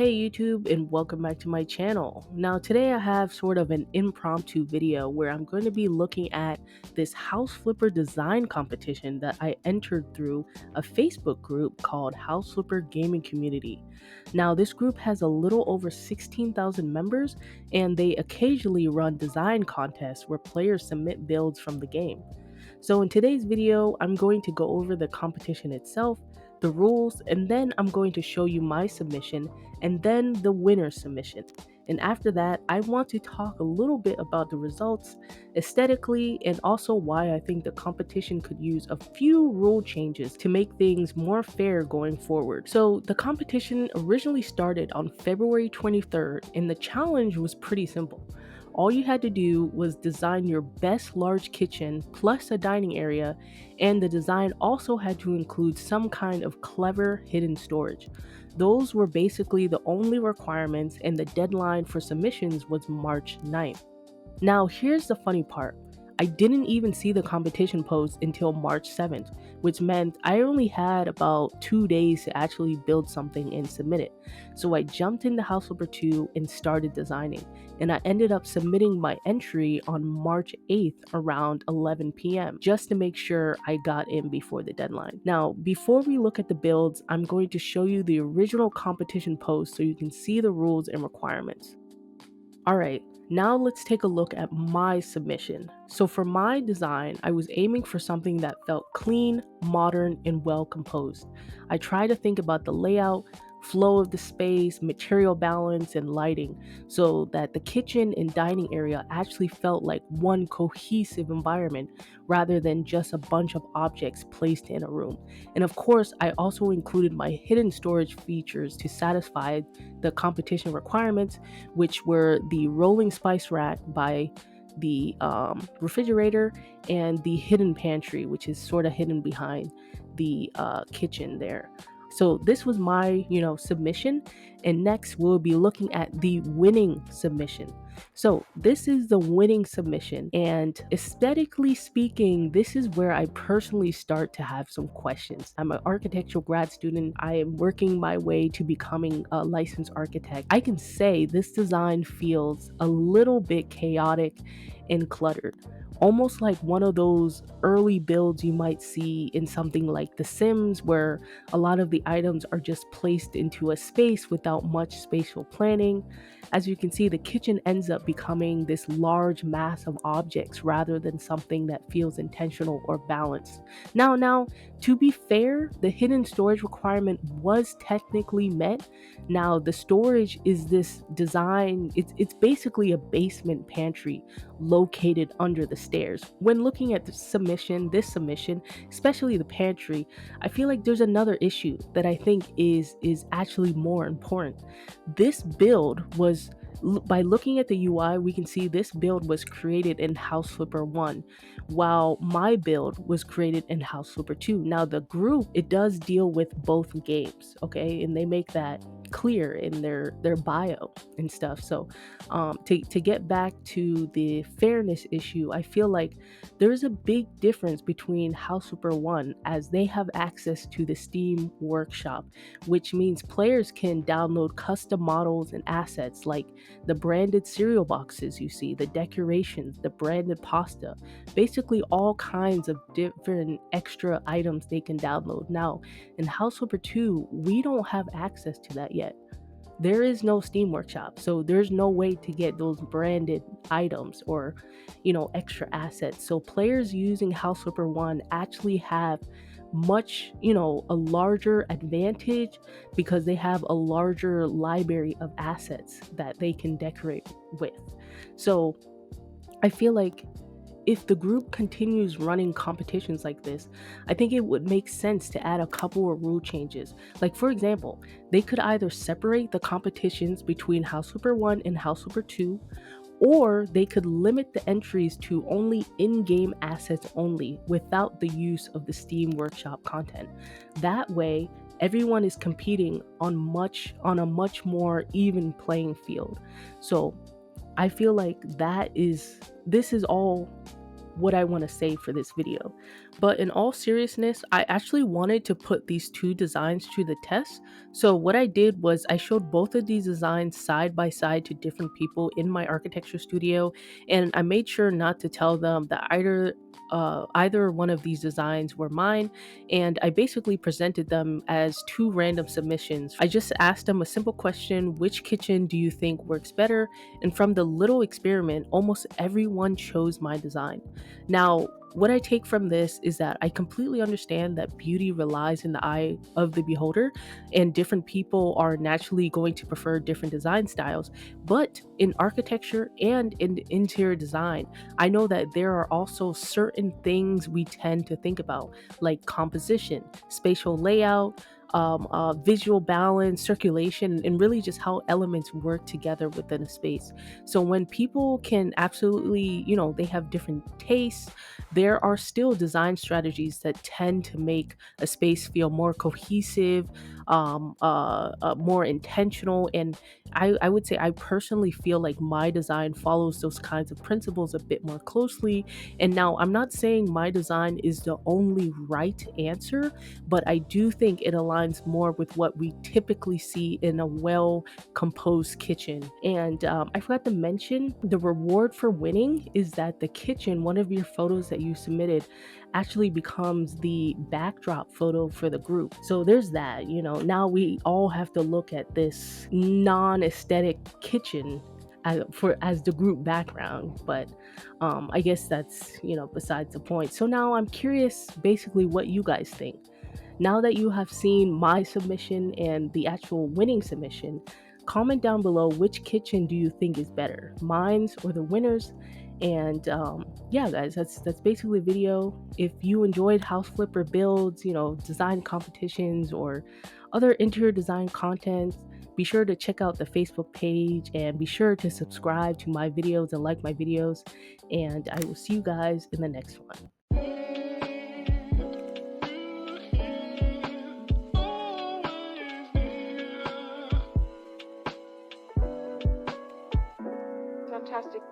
Hey YouTube, and welcome back to my channel. Now today I have sort of an impromptu video where I'm going to be looking at this house flipper design competition that I entered through a Facebook group called House Flipper Gaming Community. Now this group has a little over 16,000 members, and they occasionally run design contests where players submit builds from the game. So in today's video, I'm going to go over the competition itself, the rules, and then I'm going to show you my submission and then the winner's submission. And after that, I want to talk a little bit about the results aesthetically and also why I think the competition could use a few rule changes to make things more fair going forward. So the competition originally started on February 23rd, and the challenge was pretty simple. All you had to do was design your best large kitchen plus a dining area, and the design also had to include some kind of clever hidden storage. Those were basically the only requirements, and the deadline for submissions was March 9th. Now, here's the funny part. I didn't even see the competition post until March 7th, which meant I only had about 2 days to actually build something and submit it. So I jumped into House Flipper 2 and started designing, and I ended up submitting my entry on March 8th around 11 p.m. just to make sure I got in before the deadline. Now, before we look at the builds, I'm going to show you the original competition post so you can see the rules and requirements. Alright, now let's take a look at my submission. So for my design, I was aiming for something that felt clean, modern, and well composed. I tried to think about the layout, flow of the space, material balance, and lighting so that the kitchen and dining area actually felt like one cohesive environment rather than just a bunch of objects placed in a room. And of course, I also included my hidden storage features to satisfy the competition requirements, which were the rolling spice rack by the refrigerator and the hidden pantry, which is sort of hidden behind the kitchen there. So this was my, submission, and next we'll be looking at the winning submission. So this is the winning submission, and aesthetically speaking, this is where I personally start to have some questions. I'm an architectural grad student. I am working my way to becoming a licensed architect. I can say this design feels a little bit chaotic and cluttered, almost like one of those early builds you might see in something like The Sims, where a lot of the items are just placed into a space without much spatial planning. As you can see, the kitchen ends up becoming this large mass of objects rather than something that feels intentional or balanced. Now, to be fair, the hidden storage requirement was technically met. Now, the storage is this design, it's basically a basement pantry located under the stairs. When looking at this submission, especially the pantry, I feel like there's another issue that I think is actually more important. This build was, by looking at the UI, we can see this build was created in House Flipper 1, while my build was created in House Flipper 2. Now the group, it does deal with both games, okay, and they make that clear in their bio and stuff. So to get back to the fairness issue, I feel like there's a big difference between House Flipper 1, as they have access to the Steam Workshop, which means players can download custom models and assets like the branded cereal boxes you see, the decorations, the branded pasta, basically all kinds of different extra items they can download. Now, in House Flipper 2, we don't have access to that yet. There is no Steam Workshop, so there's no way to get those branded items or, extra assets. So players using House Flipper 1 actually have much, a larger advantage because they have a larger library of assets that they can decorate with. So I feel like if the group continues running competitions like this, I think it would make sense to add a couple of rule changes. Like, for example, they could either separate the competitions between House Flipper 1 and House Flipper 2, or they could limit the entries to only in-game assets only without the use of the Steam Workshop content. That way, everyone is competing on a much more even playing field. So I feel like this is all what I want to say for this video. But in all seriousness, I actually wanted to put these two designs to the test. So what I did was I showed both of these designs side by side to different people in my architecture studio, and I made sure not to tell them that either one of these designs were mine, and I basically presented them as two random submissions. I just asked them a simple question: which kitchen do you think works better? And from the little experiment, almost everyone chose my design. Now, what I take from this is that I completely understand that beauty relies in the eye of the beholder, and different people are naturally going to prefer different design styles. But in architecture and in interior design, I know that there are also certain things we tend to think about, like composition, spatial layout, visual balance, circulation, and really just how elements work together within a space. So when people can absolutely, they have different tastes, there are still design strategies that tend to make a space feel more cohesive, more intentional. And I would say I personally feel like my design follows those kinds of principles a bit more closely. And now I'm not saying my design is the only right answer, but I do think it aligns more with what we typically see in a well composed kitchen. And I forgot to mention the reward for winning is that the kitchen, one of your photos that you submitted, actually becomes the backdrop photo for the group. So there's that, now we all have to look at this non-aesthetic kitchen as the group background. But I guess that's besides the point. So now I'm curious basically what you guys think. Now that you have seen my submission and the actual winning submission, comment down below which kitchen do you think is better, mine's or the winner's. And yeah, guys, that's basically the video. If you enjoyed house flipper builds, design competitions, or other interior design content, be sure to check out the Facebook page and be sure to subscribe to my videos and like my videos. And I will see you guys in the next one. Fantastic.